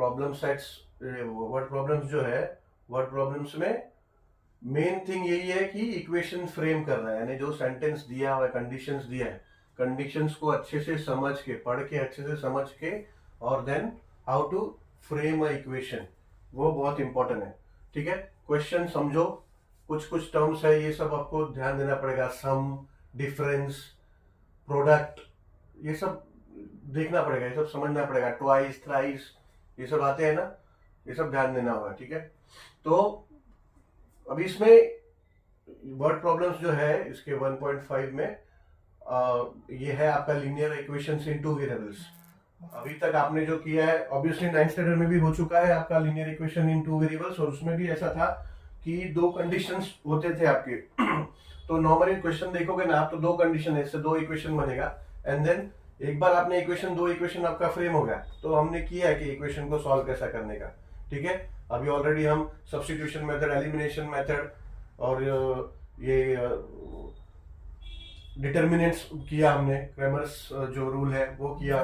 Problem sets, word problems जो है, word problems में मेन थिंग यही है कि इक्वेशन फ्रेम करना है, यानी जो सेंटेंस दिया हुआ है, कंडीशंस दिया है, कंडीशंस को अच्छे से समझ के, पढ़ के अच्छे से समझ के, और then how to frame a equation, वो बहुत इंपॉर्टेंट है। ठीक है, क्वेश्चन समझो, कुछ कुछ टर्म्स है, ये सब आपको ध्यान देना पड़ेगा, सम, डिफरेंस, प्रोडक्ट, ये सब देखना पड़ेगा, ये सब समझना पड़ेगा, ट्वाइस, थ्राइस, ये सब आते हैं ना, ये सब ध्यान देना होगा। ठीक है, तो अभी इसमें वर्ड प्रॉब्लम्स जो है इसके 1.5 में ये है आपका लीनियर इक्वेशंस इन टू वेरिएबल्स। अभी तक आपने जो किया है, ऑब्वियसली 9th स्टैंडर्ड में भी हो चुका है आपका linear equation in two variables, और उसमें भी ऐसा था कि दो कंडीशंस होते थे आपके। तो नॉर्मली क्वेश्चन देखोगे ना आप, तो दो कंडीशन है, इससे दो इक्वेशन बनेगा, एंड देन एक बार आपने इक्वेशन, दो इक्वेशन आपका फ्रेम हो गया, तो हमने किया है कि इक्वेशन को सॉल्व कैसा करने का। ठीक है, अभी ऑलरेडी हम सब्स्टिट्यूशन मेथड, एलिमिनेशन मेथड, और ये डिटर्मिनेंट्स किया हमने, क्रेमर्स जो रूल है वो किया,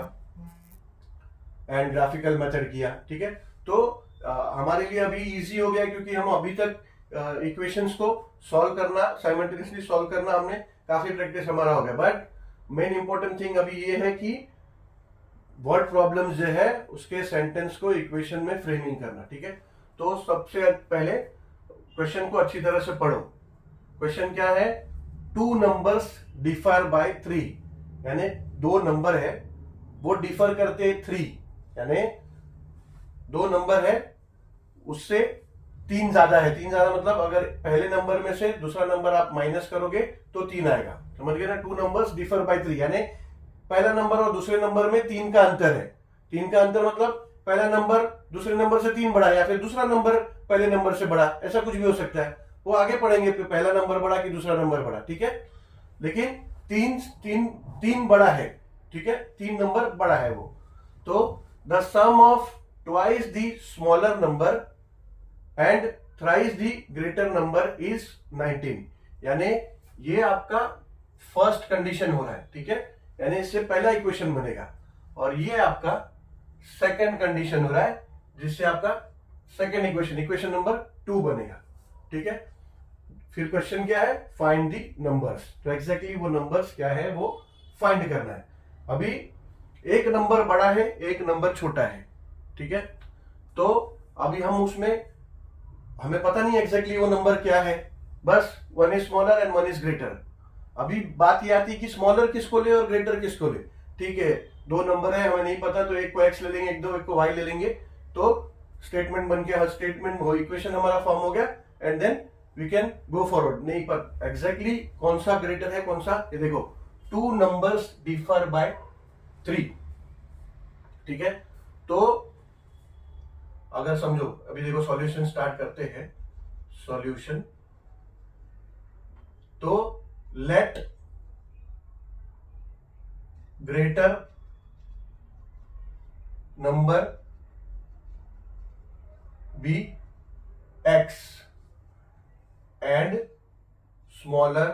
एंड ग्राफिकल मेथड किया। ठीक है, तो हमारे लिए अभी इजी हो गया, क्योंकि हम अभी तक इक्वेशंस को सॉल्व करना, साइमल्टेनियसली सॉल्व करना, हमने काफी प्रैक्टिस हमारा हो गया। बट मेन इंपॉर्टेंट थिंग अभी ये है कि वर्ड प्रॉब्लम्स जो है उसके सेंटेंस को इक्वेशन में फ्रेमिंग करना। ठीक है, तो सबसे पहले क्वेश्चन को अच्छी तरह से पढ़ो। क्वेश्चन क्या है? टू नंबर्स डिफर बाय 3, यानी दो नंबर है वो डिफर करते हैं 3, यानी दो नंबर है उससे तीन ज्यादा है। तीन ज्यादा मतलब अगर पहले नंबर में से दूसरा नंबर आप माइनस करोगे तो 3 आएगा, समझ गए ना? टू नंबर्स डिफर बाय 3, यानी पहला नंबर और दूसरे नंबर में 3 का अंतर है। 3 का अंतर मतलब पहला नंबर दूसरे नंबर से 3 बड़ा, या फिर दूसरा नंबर पहले नंबर से बड़ा, ऐसा कुछ भी हो सकता है, वो आगे पढ़ेंगे पहला नंबर बड़ा कि दूसरा नंबर बड़ा। ठीक है, लेकिन तीन बड़ा है। ठीक है, 3 नंबर बड़ा है वो। तो the sum of twice the smaller number and thrice the greater number is 19, यानी ये आपका फर्स्ट कंडीशन हो रहा है। ठीक है, यानी इससे पहला इक्वेशन बनेगा, और ये आपका सेकंड कंडीशन हो रहा है, जिससे आपका सेकंड इक्वेशन नंबर 2 बनेगा। ठीक है, फिर क्वेश्चन क्या है? Find the numbers. तो एग्जैक्टली वो नंबर्स क्या है वो फाइंड करना है। अभी एक नंबर बड़ा है, एक नंबर छोटा है। ठीक है, तो अभी हम उसमें, हमें पता नहीं एग्जैक्टली वो नंबर क्या है, बस one is smaller and one is greater. अभी बात ये आती है कि स्मॉलर किसको ले और ग्रेटर किसको ले। ठीक है, दो नंबर है, हमें नहीं पता, तो एक को एक्स ले लेंगे, एक को वाई ले लेंगे, तो स्टेटमेंट बन गया, स्टेटमेंट हो, इक्वेशन हमारा फॉर्म हो गया, and then we can go forward. नहीं पर एग्जैक्टली कौन सा ग्रेटर है कौन सा, ये देखो, टू नंबर्स डिफर बाय 3। ठीक है, तो अगर समझो, अभी देखो सॉल्यूशन स्टार्ट करते हैं। सॉल्यूशन, तो let greater number be X and smaller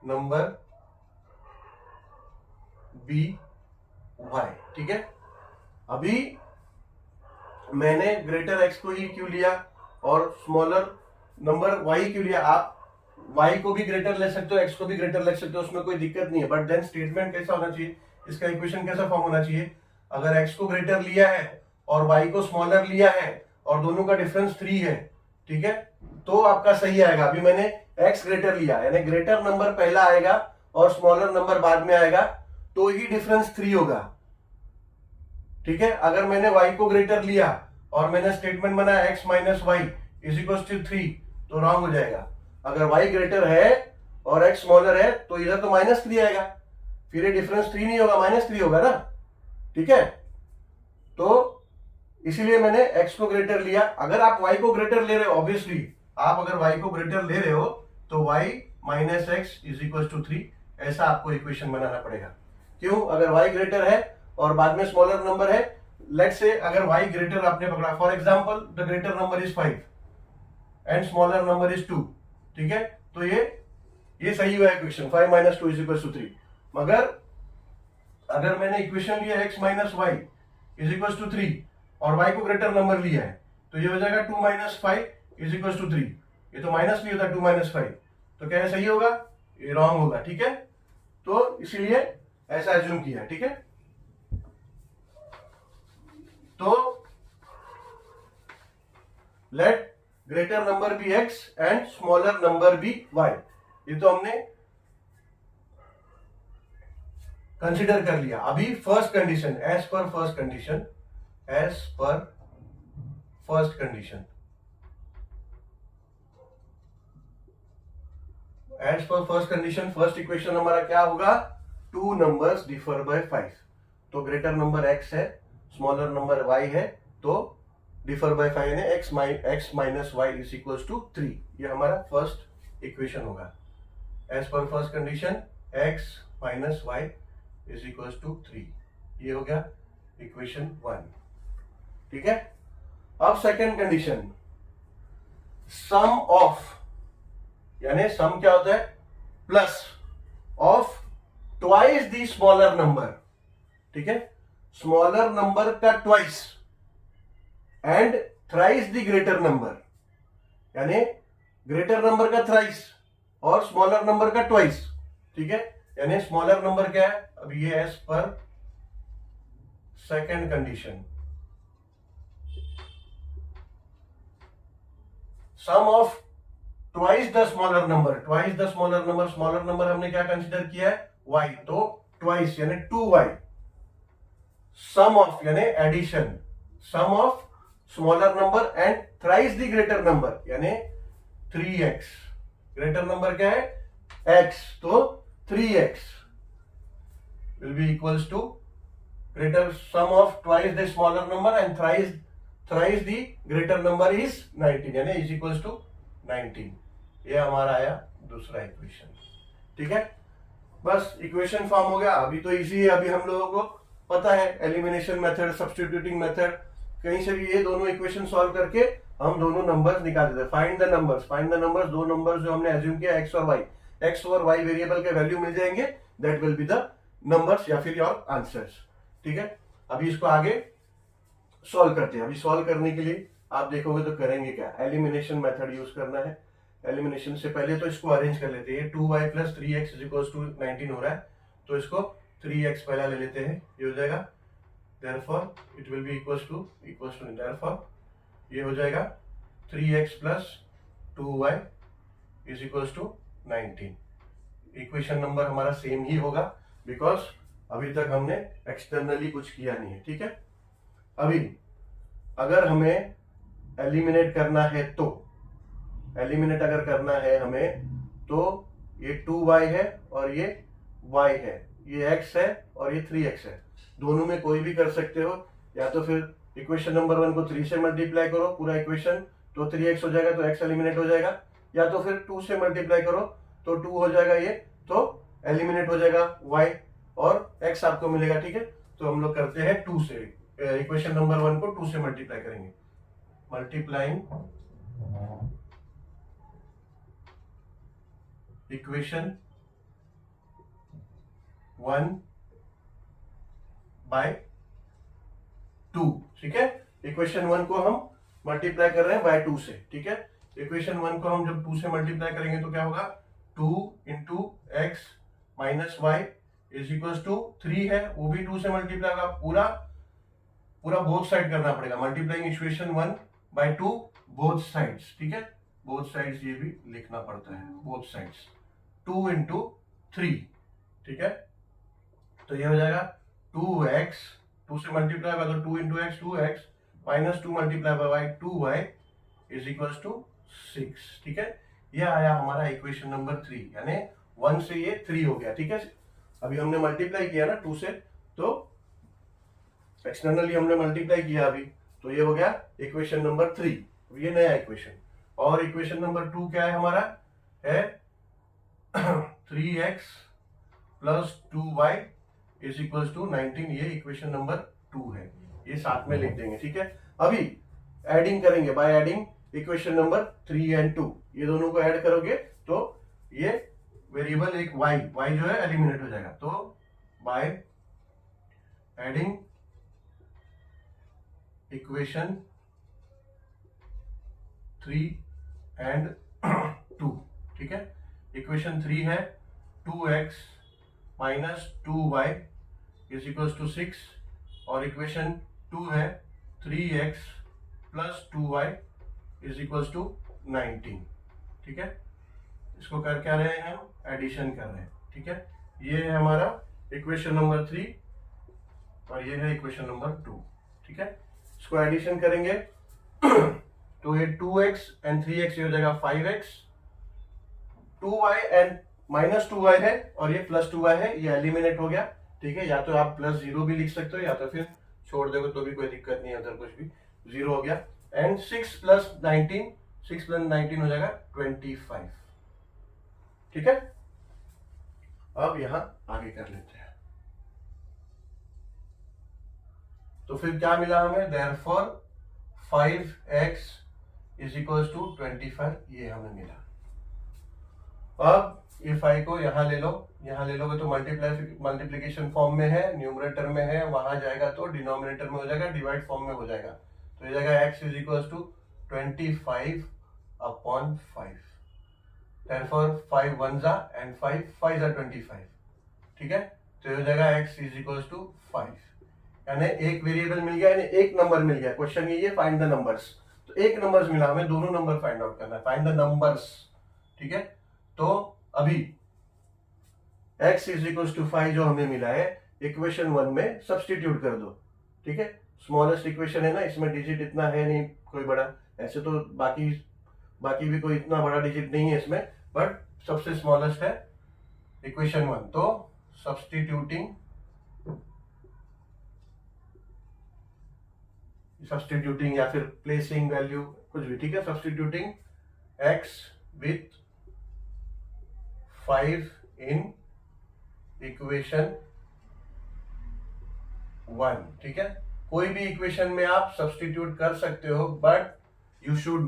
number be Y. ठीक है, अभी मैंने ग्रेटर एक्स को ही क्यों लिया और स्मॉलर नंबर वाई क्यों लिया? आप वाई को भी ग्रेटर ले सकते हो, एक्स को भी ग्रेटर ले सकते हो, उसमें कोई दिक्कत नहीं है। बट देन स्टेटमेंट कैसा होना चाहिए, इसका इक्वेशन कैसा फॉर्म होना चाहिए? अगर एक्स को ग्रेटर लिया है और वाई को स्मॉलर लिया है और दोनों का डिफरेंस 3 है, ठीक है, तो आपका सही आएगा। अभी मैंने एक्स ग्रेटर लिया, यानी ग्रेटर नंबर पहला आएगा और स्मॉलर नंबर बाद में आएगा, तो ही डिफरेंस 3 होगा। ठीक है, अगर मैंने y को ग्रेटर लिया और मैंने स्टेटमेंट बनाया x minus Y is equal to 3, तो रॉन्ग हो जाएगा। अगर y ग्रेटर है और x स्मॉलर है तो इधर तो -3 आएगा, फिर ये डिफरेंस 3 नहीं होगा, -3 होगा ना। ठीक है, तो इसीलिए मैंने x को ग्रेटर लिया। अगर आप y को ग्रेटर ले रहे हो, ऑब्वियसली आप अगर y को ग्रेटर ले रहे हो तो y minus X is equal to 3, ऐसा आपको इक्वेशन बनाना पड़ेगा। क्यों? अगर y ग्रेटर है और बाद में स्मॉलर नंबर है, लेट्स से अगर y ग्रेटर आपने पकड़ा, for example the greater number is 5 and smaller number is 2। ठीक है, तो ये सही हुआ इक्वेशन, 5 - 2 = 3। मगर अगर मैंने इक्वेशन लिया x - y is equal to 3 और y को ग्रेटर नंबर लिया है, तो ये हो जाएगा 2 माइनस 5 इज इक्वल टू 3। ये तो माइनस नहीं होता 2 माइनस 5, तो क्या है सही होगा? ये रॉन्ग होगा, ठीक है। तो इसीलिए ऐसा एज्यूम किया है, ठीक है। तो let greater number be x and smaller number be y, ये तो हमने कंसिडर कर लिया। अभी first condition, as per first condition, as per first condition, as per first condition, first equation हमारा क्या होगा? Two numbers differ by 5। तो ग्रेटर नंबर x है, स्मॉलर नंबर y है, तो डिफर बाय 5 है x minus y is equal to 3। ये हमारा फर्स्ट इक्वेशन होगा। As per first condition x minus y is equal to 3, ये हो गया इक्वेशन 1, ठीक है। अब सेकेंड कंडीशन, सम ऑफ, यानी सम क्या होता है? Plus of twice the smaller number, ठीक है, स्मॉलर नंबर का twice and thrice the greater number, यानी ग्रेटर नंबर का थ्राइस और स्मॉलर नंबर का ट्वाइस, ठीक है। यानी स्मॉलर नंबर क्या है? अब ये एज पर second condition, sum of twice the smaller number, twice the smaller number, smaller number हमने क्या कंसीडर किया है? y, तो ट्वाइस यानी 2y, सम ऑफ यानी addition, sum of smaller number and thrice the greater number यानी 3x, greater number क्या है? x, तो 3x will be equals to greater sum of twice the smaller number and thrice the greater number is 19, यानी is equals to 19। ये हमारा आया दूसरा equation, ठीक है। बस इक्वेशन फॉर्म हो गया। अभी तो इजी है, अभी हम लोगों को पता है एलिमिनेशन मेथड, सब्स्टिट्यूटिंग मेथड, कहीं से भी ये दोनों इक्वेशन सॉल्व करके हम दोनों नंबर्स निकाल देते हैं। Find the numbers, find the numbers, दो नंबर्स जो हमने एज्यूम किया x और y, x और y वेरिएबल के वैल्यू मिल जाएंगे, that will be the numbers या फिर योर आंसर्स, ठीक है। अभी इसको आगे सॉल्व करते हैं। अभी सॉल्व करने के लिए आप देखोगे तो करेंगे क्या? एलिमिनेशन मेथड यूज करना है। एलिमिनेशन से पहले तो इसको अरेंज कर लेते हैं। 2y plus 3x is equal to 19 हो रहा है, तो इसको 3x पहला ले लेते हैं, ये हो जाएगा। Therefore it will be equal to therefore ये हो जाएगा 3x plus 2y is equal to 19। Equation number हमारा सेम ही होगा बिकॉज अभी तक हमने एक्सटर्नली कुछ किया नहीं है, ठीक है। अभी अगर हमें एलिमिनेट करना है तो एलिमिनेट अगर करना है हमें, तो ये 2y है और ये y है, ये x है और ये 3x है, दोनों में कोई भी कर सकते हो। या तो फिर इक्वेशन नंबर 1 को 3 से मल्टीप्लाई करो पूरा इक्वेशन, तो 3x हो जाएगा, तो x एलिमिनेट हो जाएगा। या तो फिर 2 से मल्टीप्लाई करो तो 2 हो जाएगा, ये तो एलिमिनेट हो जाएगा y और x आपको मिलेगा, ठीक है। तो हम लोग करते हैं 2 से, इक्वेशन नंबर 1 को 2 से मल्टीप्लाई करेंगे। मल्टीप्लाइंग इक्वेशन 1 बाय 2, ठीक है। इक्वेशन 1 को हम मल्टीप्लाई कर रहे हैं बाय 2 से, ठीक है। इक्वेशन 1 को हम जब 2 से मल्टीप्लाई करेंगे तो क्या होगा? 2 into x minus Y is equal to 3 है, वो भी 2 से मल्टीप्लाई होगा। पूरा बोथ साइड करना पड़ेगा। Multiplying equation 1 by 2 both sides, ठीक है। बोथ साइड्स ये भी लिखना पड़ता है, बोथ साइड्स 2 इंटू 3, ठीक है। तो ये हो जाएगा 2x, 2 से मल्टीप्लाई होगा तो 2 into x 2x minus 2 multiply by 2y is equal to 6, ठीक है। ये आया हमारा इक्वेशन नंबर 3, यानी 1 से ये 3 हो गया, ठीक है। अभी हमने मल्टीप्लाई किया ना 2 से, तो एक्सटर्नली हमने मल्टीप्लाई किया अभी, तो ये हो गया इक्वेशन नंबर 3, ये नया इक्वेशन। और इक्वेशन नंबर 2 क्या है हमारा? है 3x plus 2y is equal to 19, ये इक्वेशन नंबर 2 है, ये साथ में लिख देंगे, ठीक है। अभी एडिंग करेंगे, by adding equation number 3 and 2, ये दोनों को ऐड करोगे तो ये वेरिएबल एक y जो है एलिमिनेट हो जाएगा। तो बाय एडिंग इक्वेशन 3 एंड 2, ठीक है। इक्वेशन 3 है 2x minus 2y is equal to 6 और इक्वेशन 2 है 3x plus 2y is equal to 19, ठीक है। इसको कर क्या रहे हैं हम, एडिशन कर रहे हैं, ठीक है। ये है हमारा इक्वेशन नंबर 3 और ये है इक्वेशन नंबर 2, ठीक है। इसको एडिशन करेंगे तो ये 2x एंड 3x ये हो जाएगा 5x, 2y and minus 2y है और ये प्लस 2y है, ये एलिमिनेट हो गया, ठीक है। या तो आप प्लस 0 भी लिख सकते हो या तो फिर छोड़ दोगे तो भी कोई दिक्कत नहीं है, उधर कुछ भी 0 हो गया। एंड 6 प्लस 19 हो जाएगा 25, ठीक है। अब यहां आगे कर लेते हैं। तो फिर क्या मिला हमें, therefore 5x is equal to 25, ये हमें मिला। अब ये 5 को यहां ले लो, यहां ले लोगे तो मल्टीप्लीकेशन फॉर्म में है, न्यूमरेटर में है, वहां जाएगा तो डिनोमिनेटर में हो जाएगा, डिवाइड फॉर्म में हो जाएगा। तो ये जाएगा x is equal to 25 upon 5, therefore 5 1 जा एंड 5 5 जा 25, ठीक है। तो ये हो जाएगा x इज इक्वल टू 5, यानी एक वेरिएबल मिल गया, यानी एक नंबर मिल गया। क्वेश्चन ये फाइंड द नंबर्स, तो एक नंबर्स मिला, हमें दोनों नंबर फाइंड आउट करना है, फाइंड द नंबर्स, ठीक है। तो अभी x इज इक्वल टू 5 जो हमें मिला है इक्वेशन 1 में सब्सटीट्यूट कर दो, ठीक है। स्मॉलेस्ट इक्वेशन है ना, इसमें डिजिट इतना है नहीं कोई बड़ा, ऐसे तो बाकी भी कोई इतना बड़ा डिजिट नहीं है इसमें, बट सबसे स्मॉलेस्ट है इक्वेशन 1। तो सब्सटीट्यूटिंग या फिर प्लेसिंग वैल्यू कुछ भी, ठीक है। Substituting x with 5 in equation 1, ठीक है। कोई भी इक्वेशन में आप सब्सटीट्यूट कर सकते हो, but you should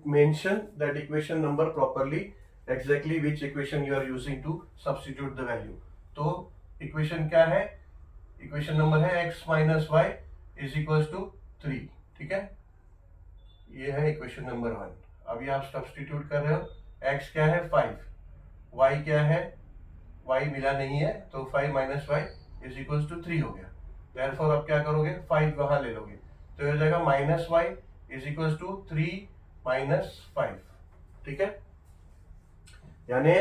mention that equation number properly, exactly which equation you are using to substitute the value। तो इक्वेशन क्या है, इक्वेशन नंबर है x minus Y is equal to 3, ठीक है। ये है इक्वेशन नंबर 1। अभी आप सब्सटीट्यूट कर रहे हो, x क्या है 5, y क्या है, y मिला नहीं है तो 5 minus Y is equal to 3 हो गया। देयरफॉर अब क्या करोगे, 5 वहां ले लोगे तो ये हो जाएगा minus Y is equal to 3 minus 5, ठीक है। यानी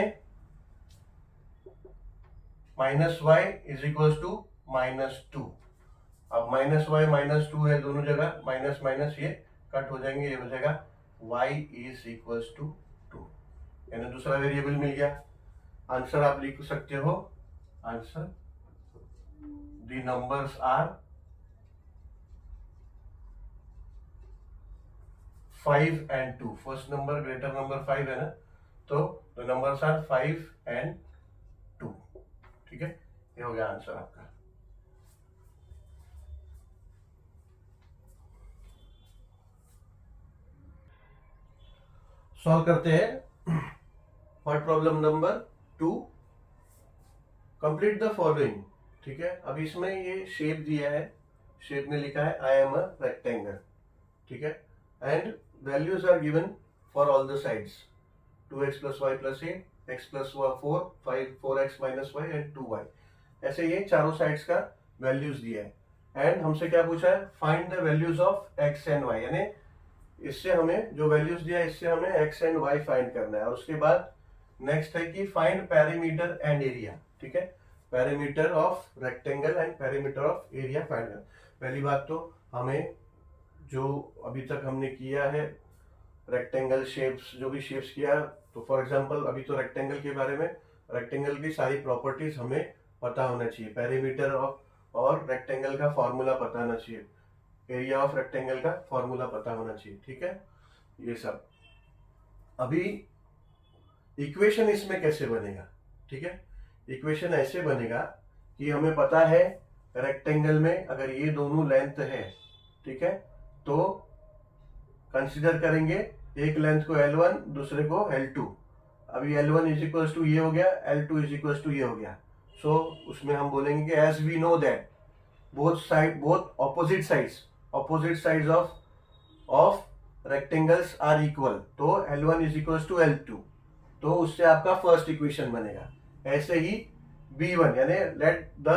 minus Y is equal to -2। अब माइनस वाई -2 है, दोनों जगह माइनस माइनस ये कट हो जाएंगे, ये हो जाएगा y इज इक्वल टू 2, यानी दूसरा वेरिएबल मिल गया। आंसर आप लिख सकते हो, answer the numbers are 5 and 2। First number greater number 5 है ना, तो द नंबर्स आर 5 and 2, ठीक है। ये हो गया आंसर आपका। सॉल्व करते हैं part problem number 2। Complete the following, ठीक है। अब इसमें ये शेप दिया है, शेप में लिखा है आई एम अ रेक्टेंगल, ठीक है। And values are given for all the sides, 2x plus y plus a, x plus 4, 4x minus y and 2y, ऐसे ये चारों साइड्स का वैल्यूज दिया है। एंड हमसे क्या पूछा है, find the values of x and y, यानी इससे हमें जो वैल्यूज दिया है इससे हमें x एंड y फाइंड करना है। और उसके बाद नेक्स्ट है कि फाइंड पेरीमीटर एंड एरिया, ठीक है। Perimeter of rectangle and perimeter of area find करना। पहली बात तो हमें जो अभी तक हमने किया है रेक्टेंगल शेप्स, जो भी शेप्स किया, तो फॉर एग्जांपल अभी तो रेक्टेंगल के बारे में, रेक्टेंगल की सारी प्रॉपर्टीज हमें पता होना चाहिए, पेरीमीटर ऑफ और रेक्टेंगल का फॉर्मूला पता होना चाहिए, एरिया ऑफ रेक्टेंगल का फॉर्मूला पता होना चाहिए, ठीक है। ये सब अभी इक्वेशन इसमें कैसे बनेगा, ठीक है। इक्वेशन ऐसे बनेगा कि हमें पता है रेक्टेंगल में अगर ये दोनों लेंथ है, ठीक है, तो कंसीडर करेंगे एक लेंथ को L1 दूसरे को L2। अभी L1 इज इक्वल टू ये हो गया, L2 इज इक्वल टू ये हो गया। सो उसमें हम बोलेंगे कि as we know that both opposite sides opposite sides of rectangles are equal, तो L1 is equal to L2, तो उससे आपका फर्स्ट इक्वेशन बनेगा। ऐसे ही B1 यानी let the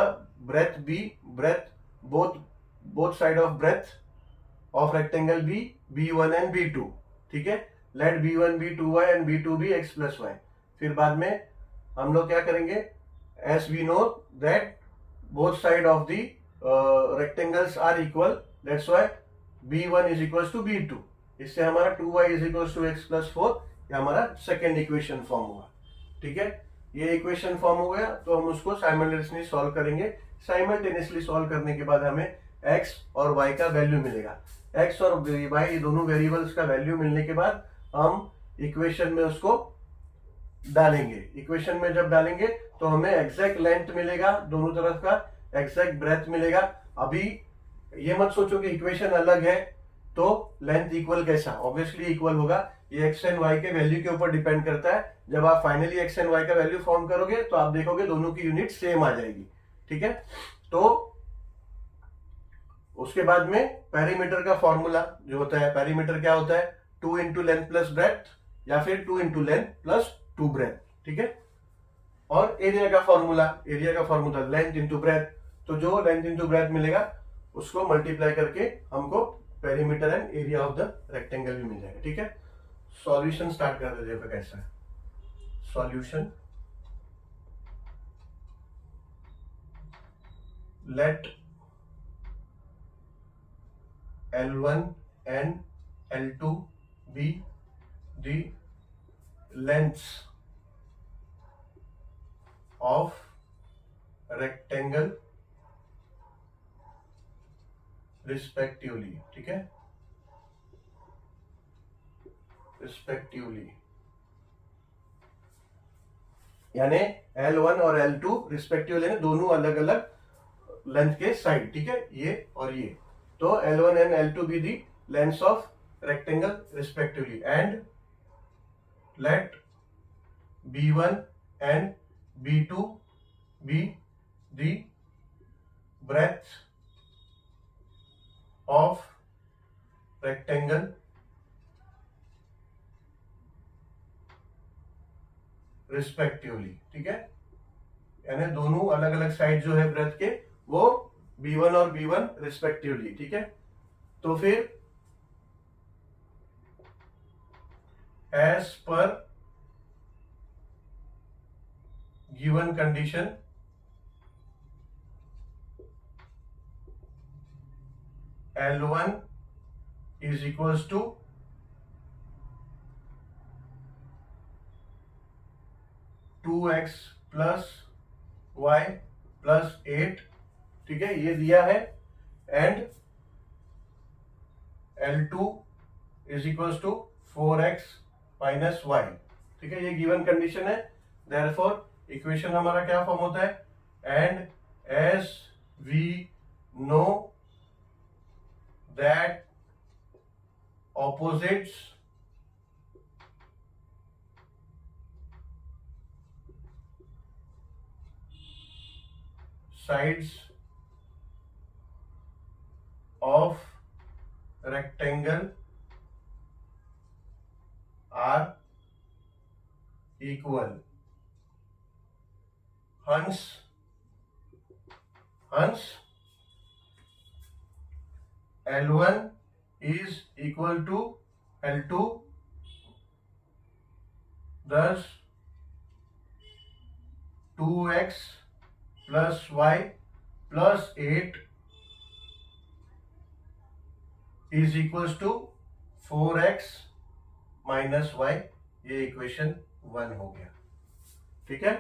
breadth be breadth both side of breadth of rectangle be B1 and B2, ठीक है। Let B1 be 2y and B2 be x plus y. फिर बाद में हम लोग क्या करेंगे, as we know that both side of the rectangles are equal, that's why B1 is equal to B2। इससे हमारा 2y is equal to x plus 4, ये हमारा सेकेंड इक्वेशन फॉर्म हुआ, ठीक है। ये इक्वेशन फॉर्म हो गया तो हम उसको साइमल्टेनियसली सॉल्व करेंगे। साइमल्टेनियसली सॉल्व करने के बाद हमें x और y का वैल्यू मिलेगा। x और y ये दोनों वेरिएबल्स का वैल्यू मिलने के बाद हम इक्वेशन में उसको डालेंगे। इक्वेशन में जब डालेंगे तो हमें एग्जैक्ट लेंथ मिलेगा, दोनों तरफ का एग्जैक्ट ब्रेथ मिलेगा। अभी ये मत सोचो कि इक्वेशन अलग है तो लेंथ इक्वल कैसा, ऑब्वियसली इक्वल होगा। ये एक्स एंड वाई के वैल्यू के ऊपर डिपेंड करता है। जब आप फाइनली एक्स एंड वाई का वैल्यू फॉर्म करोगे तो आप देखोगे दोनों की यूनिट सेम आ जाएगी, ठीक है। तो उसके बाद में पेरीमीटर का फॉर्मूला जो होता है, पेरीमीटर क्या होता है, 2 इंटू लेंथ प्लस ब्रेथ या फिर 2 इंटू लेंथ प्लस 2 ब्रेथ, ठीक है। और एरिया का फॉर्मूला लेंथ इंटू ब्रेथ, तो जो लेंथ इंटू ब्रेथ मिलेगा उसको मल्टीप्लाई करके हमको perimeter and area of the rectangle भी मिल जाएगा, ठीक है। सॉल्यूशन स्टार्ट कर देते हैं। कैसा है solution, let L1 and L2 be the lengths of rectangle respectively, ठीक है, respectively, यानी L1 और L2 रिस्पेक्टिवली दोनों अलग अलग लेंथ के साइड, ठीक है, ये और ये। तो L1 and L2 be the lengths of rectangle respectively and let B1 and B2 be the breadth of rectangle respectively, ठीक है। यानी दोनों अलग अलग साइड जो है ब्रेथ के वो B1 और B1 रिस्पेक्टिवली, ठीक है। तो फिर as per given condition L1 is equals to 2x plus y plus 8, ठीक है, ये दिया है। And L2 is equals to 4x minus y, ठीक है, ये गिवन कंडीशन है। देयरफॉर इक्वेशन हमारा क्या फॉर्म होता है, and as we know that opposites sides of rectangle are equal, hence L1 is equal to L2, thus 2x plus y plus 8 is equals to 4x minus y, ये equation 1 हो गया, ठीक है।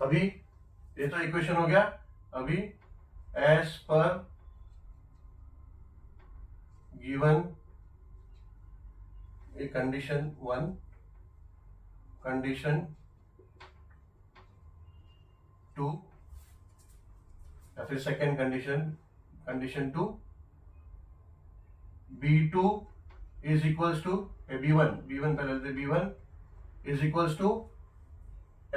अभी ये तो इक्वेशन हो गया। अभी as per given a condition 1, condition 2 या फिर second condition 2, B2 is equals to B1 पहले लेते, B1 is equals to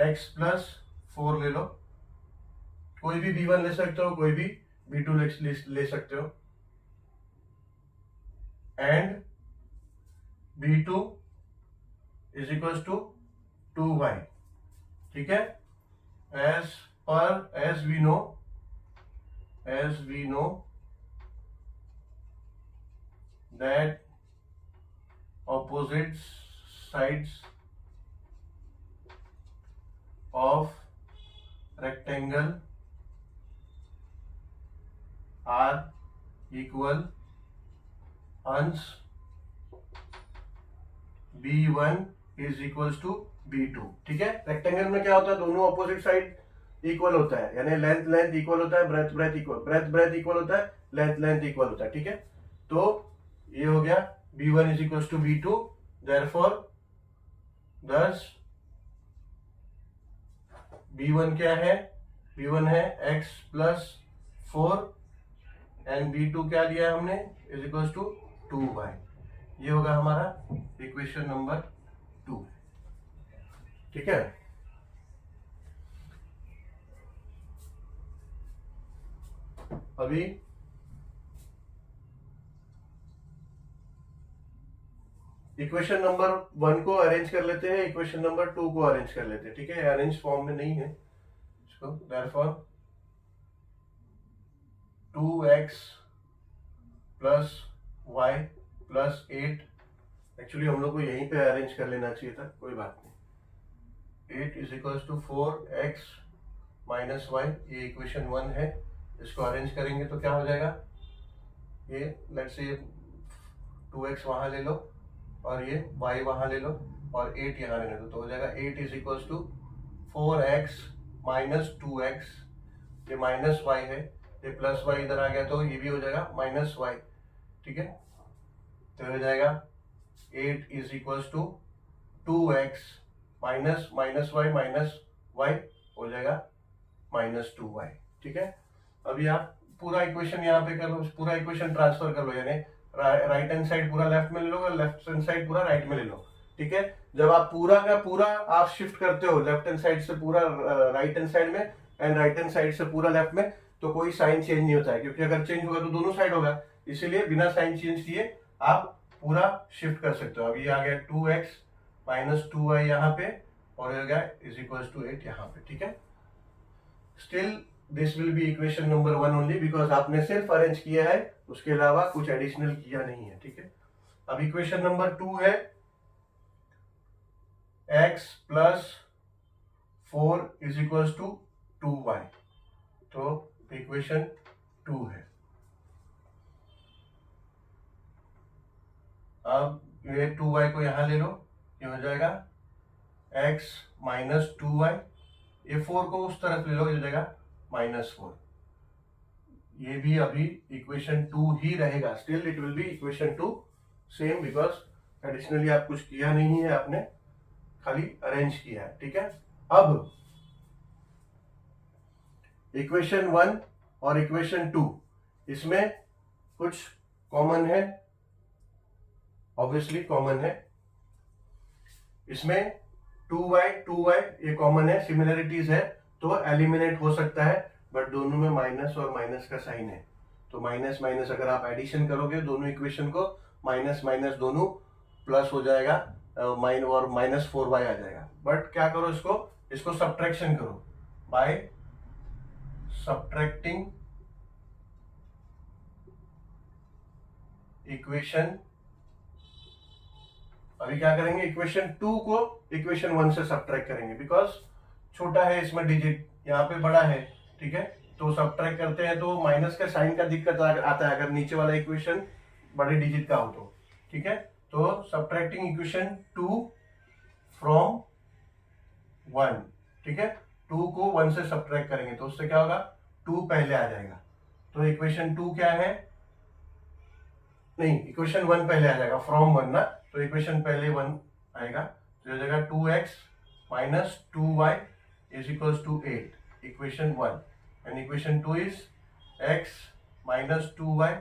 x plus 4 ले लो, कोई भी B1 ले सकते हो, कोई भी B2 ले सकते हो, and B2 is equal to 2y, ठीक है। as we know that opposite sides of rectangle are equal, hence B1 is equals to B2, ठीक है। रेक्टेंगल में क्या होता है, दोनों ऑपोजिट साइड इक्वल होता है, यानी लेंथ इक्वल होता है, ब्रेथ इक्वल होता है, लेंथ इक्वल होता है, ठीक है। तो ये हो गया B1 is equals to B2, therefore thus B1 क्या है, B1 है x प्लस 4 एंड B2 क्या लिया है हमने, इज इक्वल टू 2y। ये होगा हमारा इक्वेशन नंबर 2, ठीक है। अभी इक्वेशन नंबर 1 को अरेंज कर लेते हैं, इक्वेशन नंबर 2 को अरेंज कर लेते हैं, ठीक है। अरेंज फॉर्म में नहीं है इसको, therefore 2x plus y plus 8, actually हम लोग को यहीं पे अरेंज कर लेना चाहिए था, कोई बात नहीं। 8 is equals to 4x minus y, ये इक्वेशन 1 है। इसको अरेंज करेंगे तो क्या हो जाएगा, ये लेट्स से 2x वहां ले लो और ये y वहां ले लो और 8 यहाँ ले लो, तो हो जाएगा 8 is equals to 4x minus 2x, ये माइनस y है, ये प्लस y इधर आ गया तो ये भी हो जाएगा माइनस y, ठीक है। तो हो जाएगा 8 is equals to 2x minus y हो जाएगा माइनस 2y, ठीक है। अभी आप पूरा इक्वेशन यहाँ पे कर लो, पूरा इक्वेशन ट्रांसफर कर लो, यानी राइट हैंड साइड पूरा लेफ्ट में ले लो और लेफ्ट हैंड साइड पूरा राइट में ले लो, ठीक है। जब आप पूरा का पूरा आप शिफ्ट करते हो लेफ्ट हैंड साइड से पूरा राइट हैंड साइड में एंड राइट हैंड साइड से पूरा लेफ्ट में, तो कोई साइन चेंज नहीं होता है, क्योंकि अगर चेंज होगा तो दोनों साइड होगा, इसीलिए बिना साइन चेंज किए आप पूरा शिफ्ट कर सकते हो। अभी आ गया 2x माइनस 2y यहाँ पे और हो गया इज इक्वल टू 8 यहाँ पे, ठीक है। Still this will be equation number 1 only, because आपने सिर्फ अरेंज किया है, उसके अलावा कुछ एडिशनल किया नहीं है, ठीक है। अब इक्वेशन नंबर 2 है x plus 4 is equal to 2y, तो इक्वेशन 2 है। अब ये 2y को यहां ले लो, ये हो जाएगा x माइनस 2y, ये 4 को उस तरफ ले लो, ये हो जाएगा माइनस 4, ये भी अभी इक्वेशन 2 ही रहेगा, still it will B equation 2 same, because additionally आप कुछ किया नहीं है, आपने खाली अरेंज किया है, ठीक है। अब इक्वेशन 1 और इक्वेशन 2, इसमें कुछ कॉमन है, ऑब्वियसली कॉमन है, इसमें 2y ये कॉमन है, सिमिलरिटीज है, तो एलिमिनेट हो सकता है, बट दोनों में माइनस और माइनस का साइन है, तो माइनस माइनस अगर आप एडिशन करोगे दोनों इक्वेशन को, माइनस माइनस दोनों प्लस हो जाएगा, और माइनस 4y आ जाएगा। बट क्या करो, इसको सब्ट्रैक्शन करो बाय सब्ट्रैक्टिंग इक्वेशन। अभी क्या करेंगे, इक्वेशन 2 को इक्वेशन 1 से सब्ट्रैक्ट करेंगे, बिकॉज छोटा है इसमें डिजिट, यहाँ पे बड़ा है, ठीक है। तो सब्ट्रैक्ट करते हैं तो माइनस का साइन का दिक्कत आता है अगर नीचे वाला इक्वेशन बड़े डिजिट का हो तो, ठीक है। तो सब्ट्रैक्टिंग इक्वेशन 2 फ्रॉम 1, ठीक है। 2 को 1 से सब्ट्रैक्ट करेंगे तो उससे क्या होगा, 2 पहले आ जाएगा, तो इक्वेशन 2 क्या है, नहीं इक्वेशन 1 पहले आ जाएगा, फ्रॉम 1 ना, तो इक्वेशन पहले 1 आएगा, तो हो जाएगा 2x minus 2y is equal to 8, equation 1, and equation 2 is x minus 2y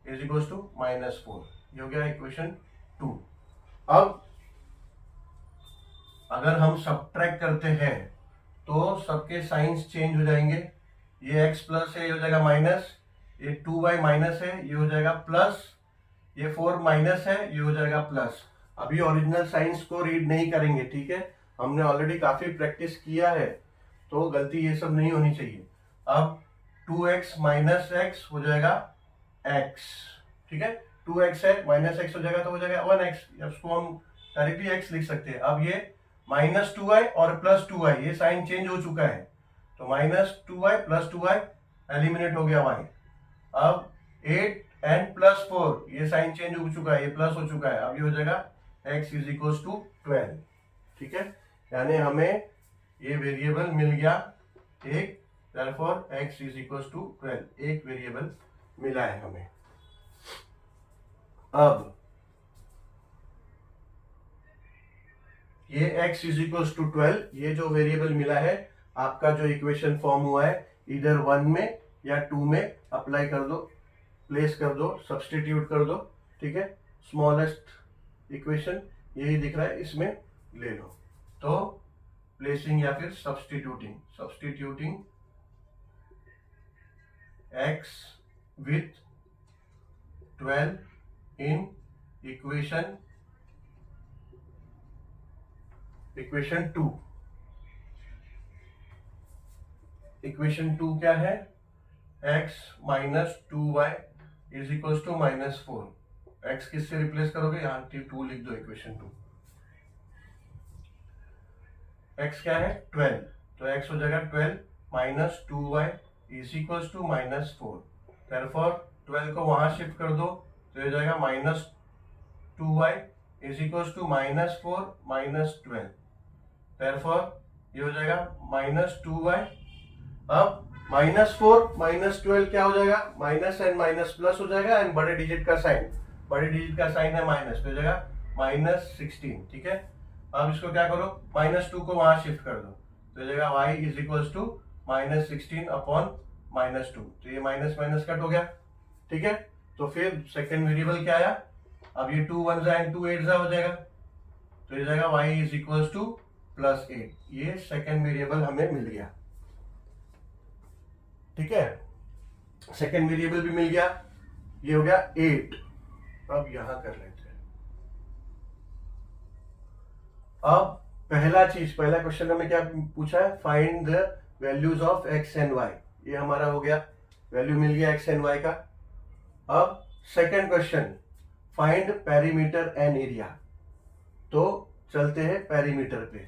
is equal to minus 4, ये हो गया इक्वेशन 2। अब अगर हम सब्ट्रैक्ट करते हैं तो सबके साइंस चेंज हो जाएंगे, ये x प्लस है, ये हो जाएगा माइनस, ये 2y माइनस है, ये हो जाएगा प्लस, ये 4 माइनस है, ये हो जाएगा प्लस। अभी ओरिजिनल साइंस को रीड नहीं करेंगे, ठीक है, हमने ऑलरेडी काफी प्रैक्टिस किया है, तो गलती ये सब नहीं होनी चाहिए। अब 2x माइनस एक्स हो जाएगा x, ठीक है, 2x है माइनस x हो जाएगा तो हो जाएगा 1x, इसको हम डायरेक्टली x लिख सकते हैं। अब ये माइनस 2y और प्लस 2y, ये साइन चेंज हो चुका है, तो minus 2y plus 2y eliminate हो गया y। अब 8 एंड प्लस 4, ये साइन चेंज हो चुका है, ये प्लस हो चुका है, अब ये हो जाएगा x इज इक्वल टू 12, ठीक है, यानी हमें ये वेरिएबल मिल गया एक, therefore x is equal to 12, एक वेरिएबल मिला है हमें। अब ये x इज इक्वल टू 12, ये जो वेरिएबल मिला है, आपका जो इक्वेशन फॉर्म हुआ है, इधर 1 में या 2 में अप्लाई कर दो, प्लेस कर दो, सब्सटीट्यूट कर दो, ठीक है, स्मॉलेस्ट इक्वेशन यही दिख रहा है, इसमें ले लो। तो प्लेसिंग या फिर substituting x with 12 in equation 2। Equation 2 क्या है, x minus 2y is equal to minus 4। x किससे रिप्लेस करोगे, यहाँ 2 लिख दो, इक्वेशन 2। x क्या है 12, तो x हो जाएगा 12 minus 2y is equal to minus 4। Therefore 12 को वहां शिफ्ट कर दो, तो ये जाएगा minus 2y is equal to minus 4 minus 12। Therefore ये हो जाएगा माइनस 2y। अब माइनस 4 माइनस 12 क्या हो जाएगा, माइनस एंड माइनस प्लस हो जाएगा, एंड बड़े डिजिट का साइन है माइनस, तो हो जाएगा माइनस 16, ठीक है। अब इसको क्या करो, माइनस 2 को वहां शिफ्ट कर दो, तो हो जाएगा y is equal to minus 16 upon minus 2, तो ये माइनस माइनस कट हो गया, ठीक है। तो फिर सेकेंड वेरिएबल क्या आया, अब ये 2 1 एंड 2 8 हो जाएगा, तो ये जाएगा y is equal two plus 8, ये सेकेंड वेरिएबल हमें मिल गया, ठीक है, सेकेंड वेरिएबल भी मिल गया, ये हो गया 8। अब यहां कर लेते हैं। अब पहला क्वेश्चन हमें क्या पूछा है, find the values of x and y, ये हमारा हो गया, वैल्यू मिल गया x एंड y का। अब second question, find perimeter and area, तो चलते हैं पेरीमीटर पे।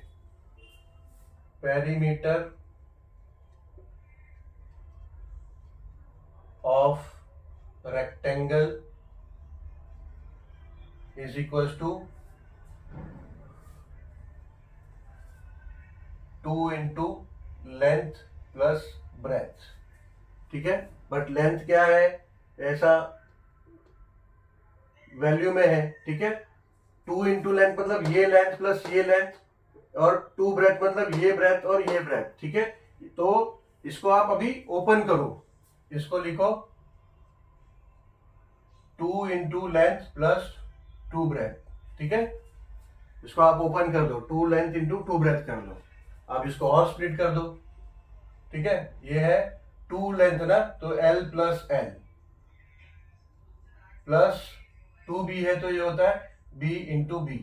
Perimeter of rectangle is equal to 2 into length plus breadth, ठीक है, बट लेंथ क्या है, ऐसा वैल्यू में है, ठीक है, 2 इंटू लेंथ मतलब ये लेंथ प्लस ये लेंथ, और 2 ब्रेथ मतलब ये ब्रेथ और ये ब्रेथ, ठीक है। तो इसको आप अभी ओपन करो, इसको लिखो 2 इंटू लेंथ प्लस 2 ब्रेथ, ठीक है, इसको आप ओपन कर दो, 2 लेंथ इंटू 2 ब्रेथ कर लो। अब इसको और स्प्लिट कर दो, ठीक है, ये है 2 लेंथ ना, तो L plus L plus 2B है, तो ये होता है B into B।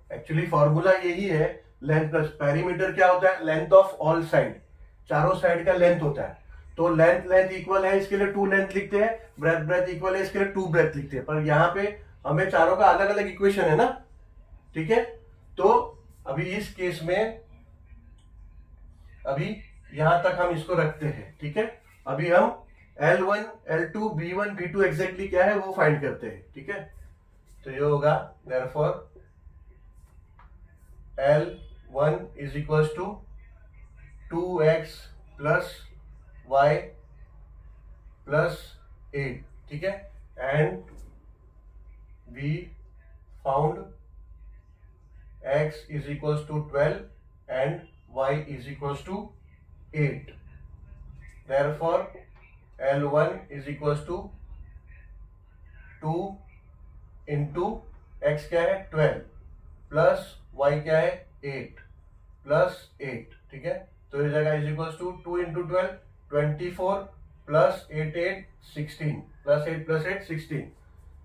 Actually formula यही है, लेंथ प्लस पेरीमीटर क्या होता है, लेंथ ऑफ ऑल साइड, चारों साइड का लेंथ होता है, तो लेंथ इक्वल है, इसके लिए 2 लेंथ लिखते हैं, ब्रेथ इक्वल है, इसके लिए 2 ब्रेथ लिखते हैं, पर यहाँ पे हमें चारों का अलग अलग इक्वेशन है ना, ठीक है। तो अभी इस केस में अभी यहां तक हम इसको रखते हैं, ठीक है। अभी हम L1 L2 B1 B2 exactly क्या है वो फाइंड करते हैं, ठीक है। तो ये होगा therefore L1 is equal to 2x plus y plus 8, ठीक है, and we found x is equal to 12 and y is equals to 8. Therefore, L1 is equals to 2 into x क्या है 12 प्लस y क्या है 8 प्लस 8, ठीक है। तो ये जगह is equals to 2 into 12 24 plus 8 8 16 plus 8 plus 8 16।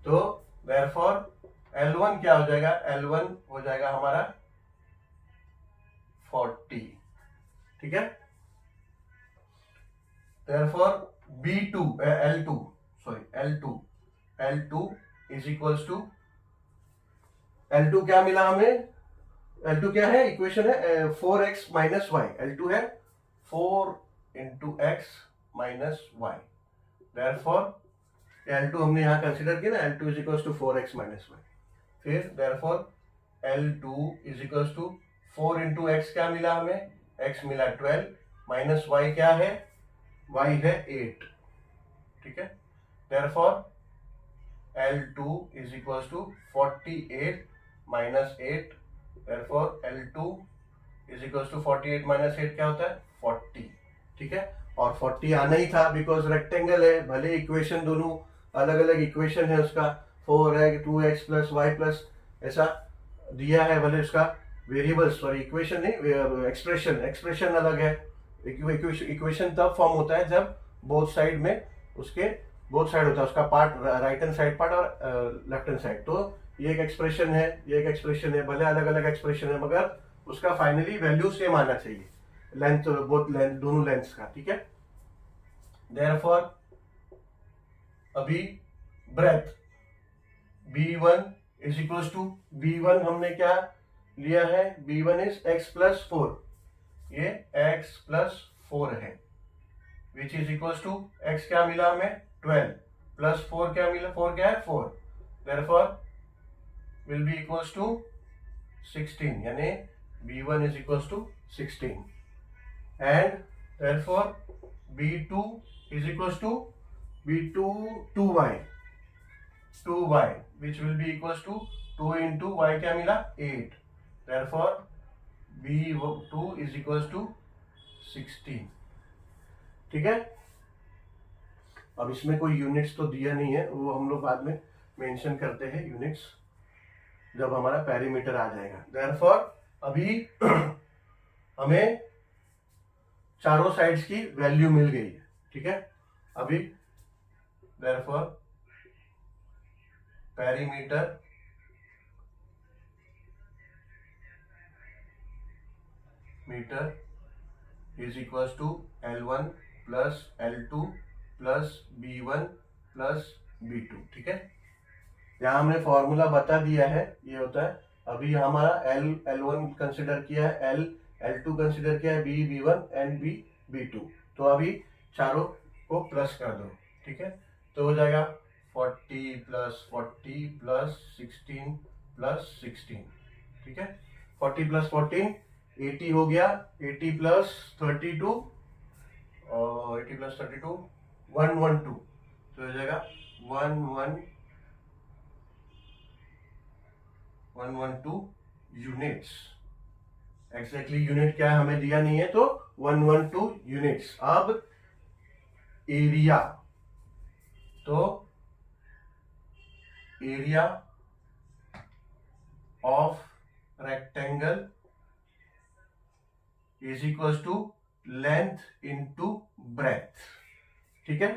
तो देयरफॉर L1 क्या हो जाएगा, L1 हो जाएगा हमारा 40, ठीक है। Therefore B2 L2 sorry L2 is equals to L2 क्या मिला हमें, L2 क्या है, इक्वेशन है 4x माइनस वाई। L2 है 4 into x minus y. Therefore L2 हमने यहां कंसिडर किया ना, L2 is equals to 4x minus y. फिर therefore L2 is equals to 4 into x क्या मिला हमें, x मिला 12 माइनस वाई क्या है, y है 8, ठीक है। Therefore L2 is equals to 48 minus 8। Therefore L2 is equals to 48 minus 8 क्या होता है 40, ठीक है। और 40 आना ही था बिकॉज रेक्टेंगल है, भले इक्वेशन दोनों अलग अलग इक्वेशन है उसका, 4x 2x plus Y plus ऐसा दिया है, भले उसका वेरिएबल्स सॉरी इक्वेशन नहीं एक्सप्रेशन अलग है। इक्वेशन तब फॉर्म होता है जब बोथ साइड में उसके बोथ साइड होता है, उसका part right hand side part और लेफ्ट हैंड साइड। तो ये एक एक्सप्रेशन है, ये एक एक्सप्रेशन है, भले अलग अलग एक्सप्रेशन है मगर उसका फाइनली वैल्यू सेम आना चाहिए, लेंथ बोथ लेंथ दोनों लेंथ्स का, ठीक है। देयरफॉर अभी breath B1 is equal to B1 हमने क्या लिया है, B1 इज x प्लस 4, ये x प्लस 4 है, which is equal to x क्या मिला हमें 12 प्लस 4 क्या मिला, 4 क्या है 4। Therefore will be equals to 16, यानी B1 is equals to 16 and therefore B2 is equals to B2 2y which will be equals to 2 into y क्या मिला 8। therefore B2 is equals to 16, ठीक है। अब इसमें कोई यूनिट्स तो दिया नहीं है, वो हम लोग बाद में मेंशन करते हैं यूनिट्स जब हमारा पेरीमीटर आ जाएगा। therefore अभी हमें चारों साइड्स की वैल्यू मिल गई है, ठीक है। अभी therefore perimeter is equals to L1 plus L2 plus B1 plus B2, ठीक है। यहाँ हमने फॉर्मूला बता दिया है, ये होता है। अभी हमारा L1 कंसिडर किया है, L2 कंसिडर किया है, B1 एंड B2। तो अभी चारों को प्लस कर दो, ठीक है। तो हो जाएगा 40 प्लस 40 प्लस 16 प्लस 16, ठीक है। 40 प्लस 14 80 हो गया, 80 प्लस 32 और 80 प्लस 32 112, तो हो जाएगा 112 यूनिट्स। एग्जैक्टली यूनिट क्या है हमें दिया नहीं है, तो 112 यूनिट्स। अब एरिया, तो area of rectangle is equal to length into breadth, ठीक है।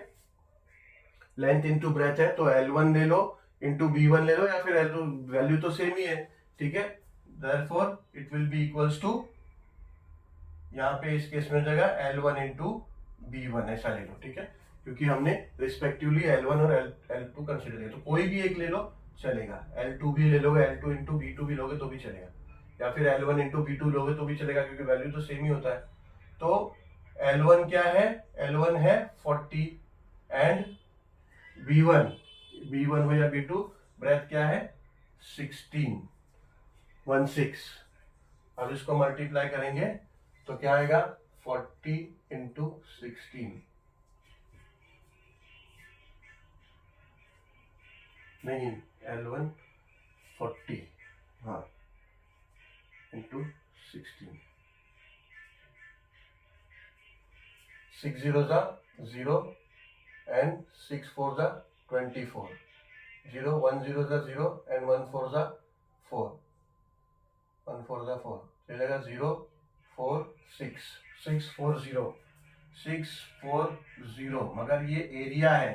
लेंथ इंटू ब्रेथ है तो L1 ले लो इंटू B1 ले लो, या फिर L2, वैल्यू तो सेम ही है, ठीक है। Therefore it will be equals to, यहाँ पे इस केस में हो जाएगा L1 इंटू B1 ऐसा ले लो, ठीक है, क्योंकि हमने रिस्पेक्टिवली L1 और L2 कंसिडर किया। तो कोई भी एक ले लो चलेगा, L2 भी ले लोगे, L2 इंटू B2 भी लोगे तो भी चलेगा, या फिर L1 इंटू B2 लोगे तो भी चलेगा, क्योंकि वैल्यू तो सेम ही होता है। तो L1 क्या है, L1 है 40 एंड B1 हो या B2, ब्रेथ क्या है 16। अब इसको मल्टीप्लाई करेंगे तो क्या आएगा 40 इंटू 16, नहीं L1 40 हाँ into 16, 6 zeros are 0 and 6 4s are 24, 0 1 zeros are 0 and 1 4s are 4, 1 4s are 4, चलेगा 0 4 6 6 4 0 640, मगर ये एरिया है,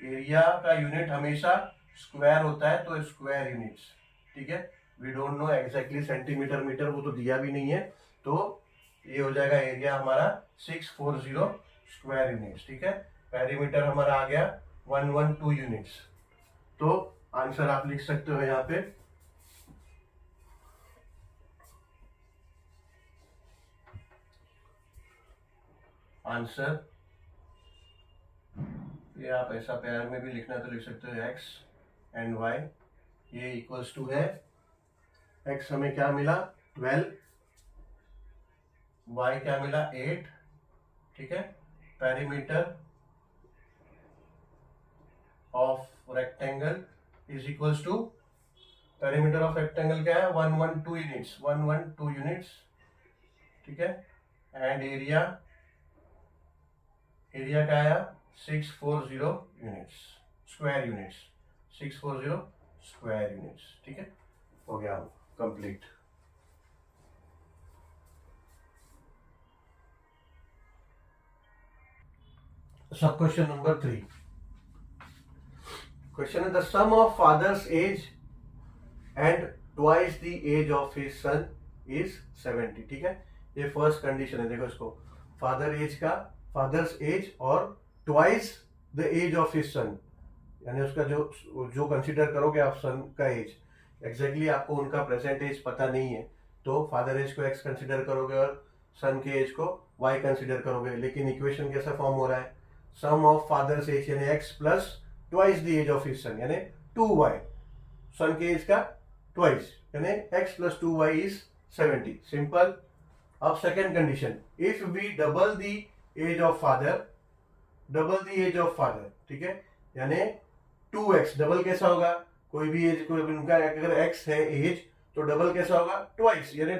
एरिया का यूनिट हमेशा स्क्वायर होता है, तो स्क्वायर यूनिट्स, ठीक है। We don't know exactly centimetre metre, वो तो दिया भी नहीं है, तो ये हो जाएगा एरिया हमारा 640 स्क्वायर यूनिट्स, ठीक है। पेरीमीटर हमारा आ गया 112 यूनिट्स। तो आंसर आप लिख सकते हो यहाँ पे, आंसर ये आप ऐसा प्यार में भी लिखना तो लिख सकते हो x एंड y, ये इक्वल्स टू है, x हमें क्या मिला 12, y क्या मिला 8, ठीक है। Perimeter of rectangle is equals to, perimeter of rectangle क्या है 112 यूनिट्स, 112 यूनिट्स, ठीक है। एंड एरिया, एरिया क्या आया 640 units, square units, 640 square units, ठीक है। हो गया कंप्लीट। सब क्वेश्चन नंबर 3, क्वेश्चन है the sum of father's age and twice the age of his son is 70, ठीक है। ये फर्स्ट कंडीशन है, देखो इसको, फादर एज का, फादर्स एज और twice the age of his son, यानी उसका जो कंसीडर करोगे आप सन का एज, एग्जैक्टली आपको उनका प्रेजेंट एज पता नहीं है, तो फादर एज को x कंसीडर करोगे और सन के एज को y कंसीडर करोगे। लेकिन इक्वेशन कैसा फॉर्म हो रहा है, सम ऑफ फादर्स एज यानी x plus twice the age of his son, यानी 2y, सन के एज का ट्वाइस, यानी x plus 2y is 70, simple. अब second condition, if we double the age of father, double the age of father, ठीक है, यानी 2x, double कैसा होगा, कोई भी एज, कोई भी उनका अगर x है एज, तो डबल कैसा होगा ट्वाइस, यानी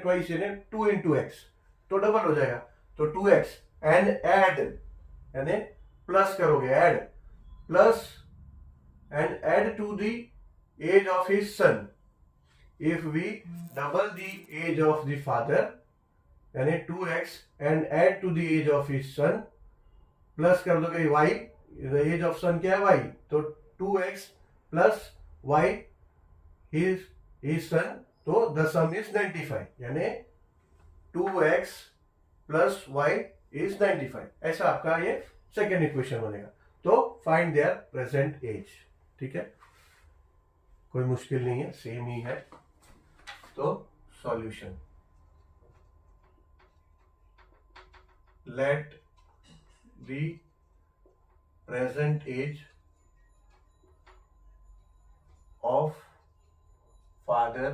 2 इंटू एक्स, तो डबल हो जाएगा, तो 2x एंड एड, यानी प्लस करोगे, add plus and add to the age of his son, if we double the age of the father, यानी 2x and add to the age of his son, plus कर दोगे y, as of सन क्या है y, तो 2x plus y his son, तो the some is 95, यानी 2x plus y is 95, ऐसा आपका ये सेकेंड इक्वेशन बनेगा। तो फाइंड देयर प्रेजेंट एज, ठीक है, कोई मुश्किल नहीं है, सेम ही है। तो solution, let the present age of father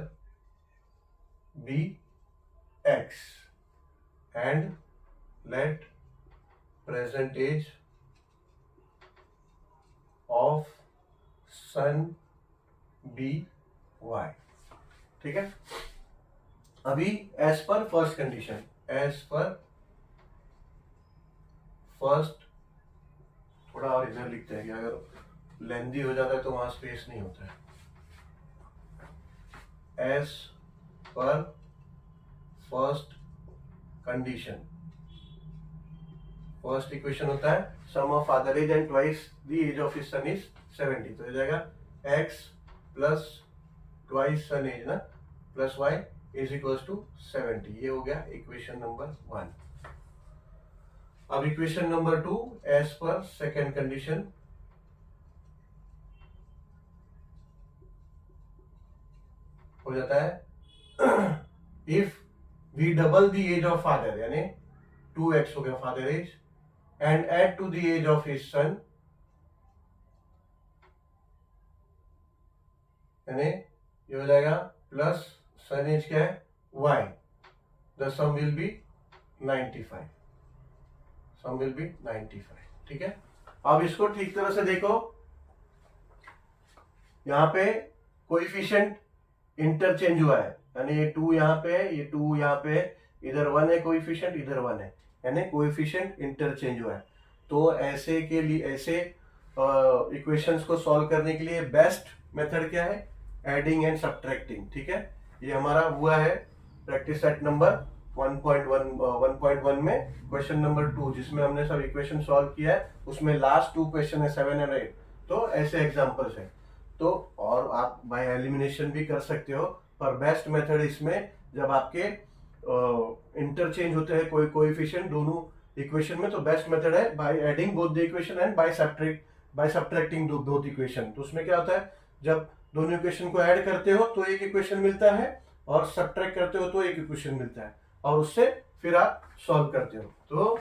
be x and let present age of son be y, ठीक है। अभी as per first condition, as per first, थोड़ा और इधर लिखते हैं कि अगर लेंदी हो जाता है तो वहां स्पेस नहीं होता है। As per first condition, first equation होता है sum of father age and twice the age of his son is 70, तो हो जाएगा x plus twice son age ना plus y is equals to 70, ये हो गया इक्वेशन नंबर 1। अब इक्वेशन नंबर 2, एज पर सेकेंड कंडीशन, हो जाता है if we double the age of father, यानी 2x हो गया father age, and add to the age of his son, यानी ये हो जाएगा प्लस सन एज क्या है y, the sum will be 95, sum will be 95, ठीक है। अब इसको ठीक तरह से देखो, यहाँ पे कोएफिशिएंट इंटरचेंज हुआ है, यानी ये 2 यहाँ पे, ये 2 यहाँ पे, इधर 1 है कोएफिशिएंट, इधर 1 है, यानी कोएफिशिएंट इंटरचेंज हुआ है। तो ऐसे के लिए, ऐसे इक्वेशंस को सॉल्व करने के लिए बेस्ट मेथड क्या है, एडिंग एंड सब्ट्रैक्टिंग, ठीक है। ये हमारा हुआ है प्रैक्टिस सेट नंबर 1.1 में क्वेश्चन नंबर 2 जिसमें हमने सब इक्वेशन सॉल्व किया है, उसमें लास्ट 2 क्वेश्चन है 7 और 8। तो ऐसे एग्जांपल्स है। तो और आप बाय एलिमिनेशन भी कर सकते हो, पर बेस्ट मेथड इसमें जब आपके इंटरचेंज होते हैं कोई कोएफिशिएंट दोनों इक्वेशन में, तो बेस्ट मेथड है by adding both the equation and by subtracting both equation. तो उसमें क्या होता है, जब दोनों इक्वेशन को ऐड करते हो तो एक इक्वेशन मिलता है, और सब्ट्रैक्ट करते हो तो एक इक्वेशन मिलता है, और उससे फिर आप सॉल्व करते हो। तो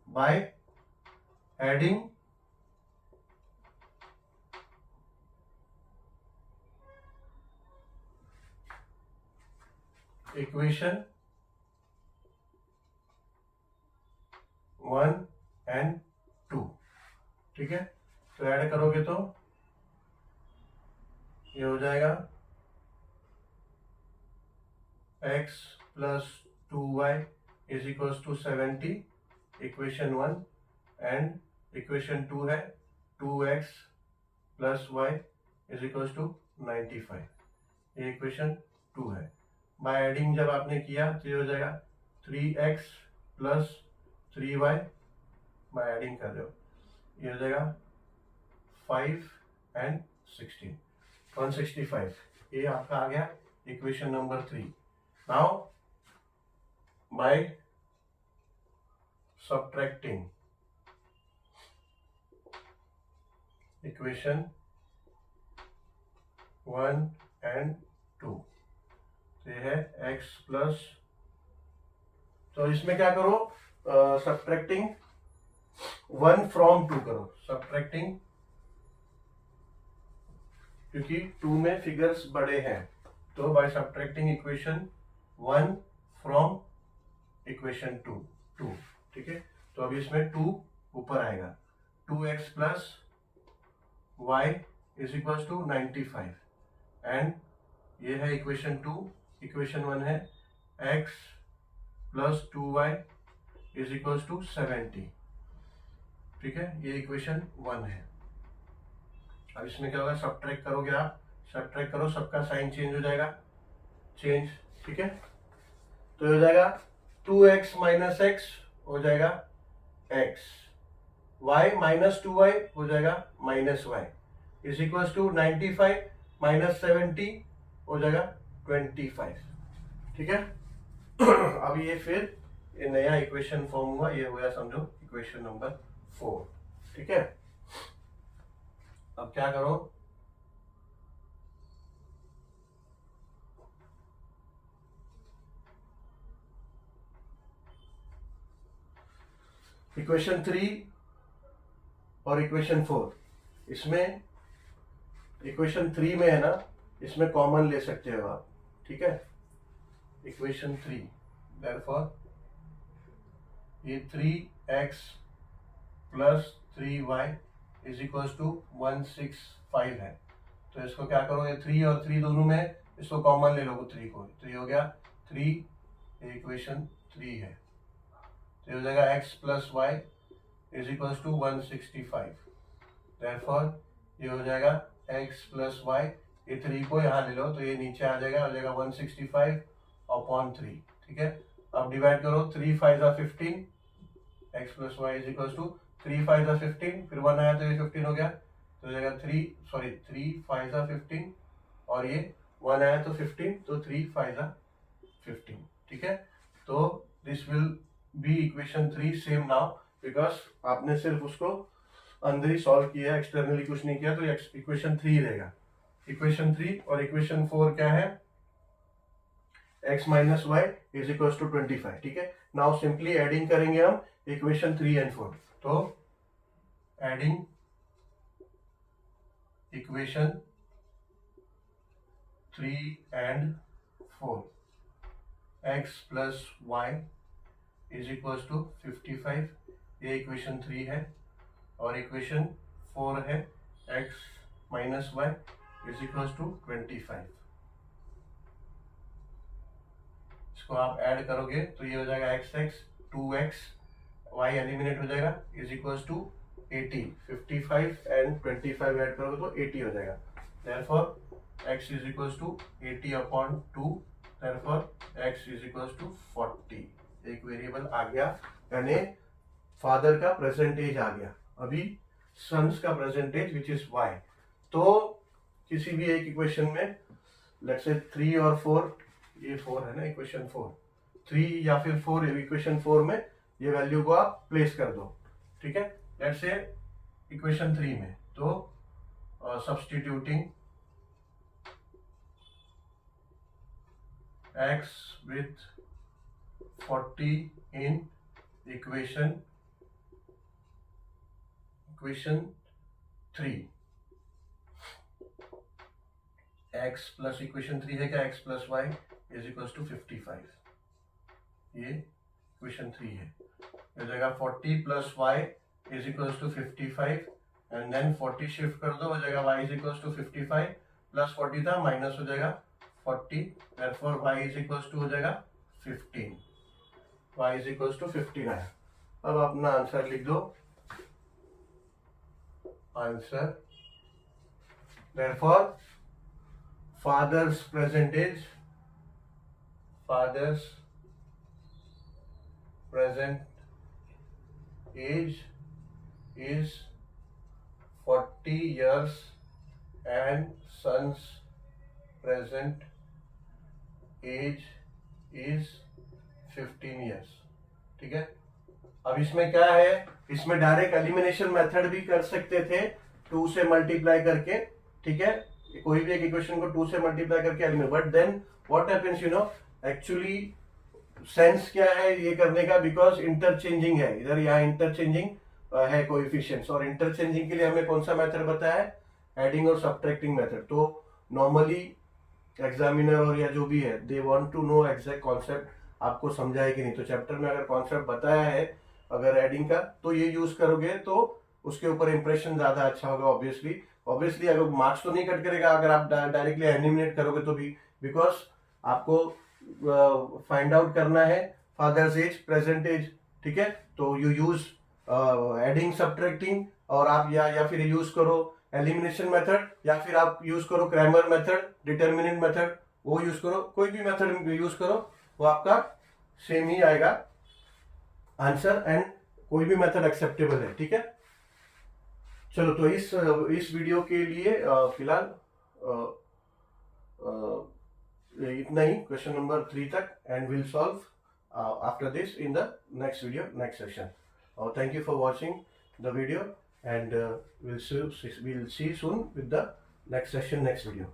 बाय एडिंग इक्वेशन 1 एंड 2, ठीक है। तो ऐड करोगे तो ये हो जाएगा x plus 2y is equals to 70, equation 1, and equation 2 है 2x plus y is equals to 95, ये इक्वेशन 2 है। बाय एडिंग जब आपने किया तो ये हो जाएगा 3x plus 3y, by adding कर रहे हो, ये हो जाएगा 5 एंड 16, 165, ये आपका आ गया equation number 3। Now by subtracting equation 1 and 2, तो ये है x प्लस, तो इसमें क्या करो, सब्ट्रैक्टिंग 1 फ्रॉम 2 करो, सब्ट्रैक्टिंग, क्योंकि 2 में फिगर्स बड़े हैं, तो by subtracting equation 1 from equation 2, ठीक है। तो अब इसमें 2 ऊपर आएगा, 2x plus y is equal to 95, and ये है इक्वेशन 2, इक्वेशन 1 है x plus 2y is equal to 70, ठीक है, ये इक्वेशन 1 है। अब इसमें क्या होगा, सब्ट्रैक्ट करोगे आप, सब्ट्रैक्ट करो, सबका साइन चेंज हो जाएगा, चेंज, ठीक है। तो हो जाएगा 2x माइनस x हो जाएगा x, y माइनस 2y हो जाएगा minus y, is equal to 95 minus 70 हो जाएगा 25, ठीक है। अब ये फिर ये नया इक्वेशन फॉर्म हुआ, ये हो गया समझो इक्वेशन नंबर 4, ठीक है। अब क्या करो, इक्वेशन 3 और इक्वेशन 4, इसमें इक्वेशन 3 में है ना, इसमें कॉमन ले सकते हो आप, ठीक है। इक्वेशन 3, देयरफॉर ये 3x plus 3y is equal to 165 है। तो इसको क्या करो, ये 3 और 3 दोनों में इसको कॉमन ले लो 3 को, तो ये हो गया 3, ये इक्वेशन 3 है, तो ये हो जाएगा x plus y is equal to 165, therefore ये हो जाएगा x प्लस वाई, ये 3 को यहाँ ले लो तो ये नीचे आ जाएगा, हो जाएगा 165 अपॉन 3, ठीक है। अब डिवाइड करो, 3 5 जा 15, x plus y is equal to 3 5 जा 15, फिर 1 आया तो ये 15 हो गया, तो हो जाएगा 3 5 जा 15, और ये 1 आया तो 15, तो 3 5 जा 15, ठीक है। तो this will be equation 3 same now, because आपने सिर्फ उसको अंदर ही सॉल्व किया है, एक्सटर्नली कुछ नहीं किया, तो इक्वेशन 3 रहेगा। इक्वेशन 3 और इक्वेशन 4 क्या है, x minus Y is equal to 25, ठीक है। नाउ सिंपली एडिंग करेंगे हम इक्वेशन 3 एंड 4, तो adding equation 3 and 4, x plus y is equal to 55, ये इक्वेशन 3 है, और इक्वेशन 4 है x minus Y is equal to 25। इसको आप ऐड करोगे तो ये हो जाएगा x 2x, y एलिमिनेट हो जाएगा, is equal to 80, 55 and 25 add करोगे तो 80 हो जाएगा, therefore x is equal to 80 upon 2 therefore x is equal to 40, एक वेरिएबल आ गया, यानी फादर का प्रेजेंट एज आ गया, अभी सन्स का present age which is y। तो किसी भी एक इक्वेशन में लेट्स से 3 और 4, ये 4 है ना इक्वेशन 4, 3 या फिर 4, इक्वेशन 4 में ये वैल्यू को आप प्लेस कर दो, ठीक है। लेट्स से इक्वेशन 3 में, तो substituting x with 40 in equation 3, x plus equation 3 है क्या, x plus y is equal to 55, ये इक्वेशन 3 है। हो जाएगा 40 plus y is equal to 55 and then 40 shift कर दो, हो जाएगा y is equal to 55 plus 40 था, माइनस हो जाएगा 40, therefore y is equal to हो जाएगा 15, y इज इक्वल टू 59। अब अपना आंसर लिख दो, answer therefore father's present age is 40 years and son's present age is 15 years, ठीक है। अब इसमें क्या है, इसमें डायरेक्ट एलिमिनेशन मेथड भी कर सकते थे 2 से मल्टीप्लाई करके, ठीक है, कोई भी एक इक्वेशन को 2 से मल्टीप्लाई करके eliminate, but then what happens, you know, actually sense क्या है ये करने का, बिकॉज इंटरचेंजिंग है, इधर यहाँ इंटरचेंजिंग है कोएफिशिएंट्स, और इंटरचेंजिंग के लिए हमें कौन सा मेथड बताया है, एडिंग और सब्ट्रैक्टिंग मेथड। तो नॉर्मली एग्जामिनर और या जो भी है, they want to know exact concept आपको समझा है कि नहीं। तो चैप्टर में अगर कॉन्सेप्ट बताया है अगर एडिंग का, तो ये यूज करोगे तो उसके ऊपर इंप्रेशन ज्यादा अच्छा होगा। ऑब्वियसली अगर मार्क्स तो नहीं कट करेगा अगर आप डायरेक्टली एलिमिनेट करोगे तो भी, बिकॉज आपको फाइंड आउट करना है फादर्स एज, प्रेजेंट एज, ठीक है। तो यू यूज एडिंग सब्ट्रैक्टिंग, और आप या फिर यूज करो एलिमिनेशन मेथड, या फिर आप यूज करो क्रैमर मेथड, डिटर्मिनेंट मेथड, वो यूज करो, कोई भी मेथड यूज करो, वो आपका सेम ही आएगा आंसर, एंड कोई भी मेथड एक्सेप्टेबल है, ठीक है। चलो, तो इस वीडियो के लिए फिलहाल इतना ही, क्वेश्चन नंबर 3 तक, and will solve after this in the next video, next session. Thank you for watching the video, and we'll see soon with the next session, next video.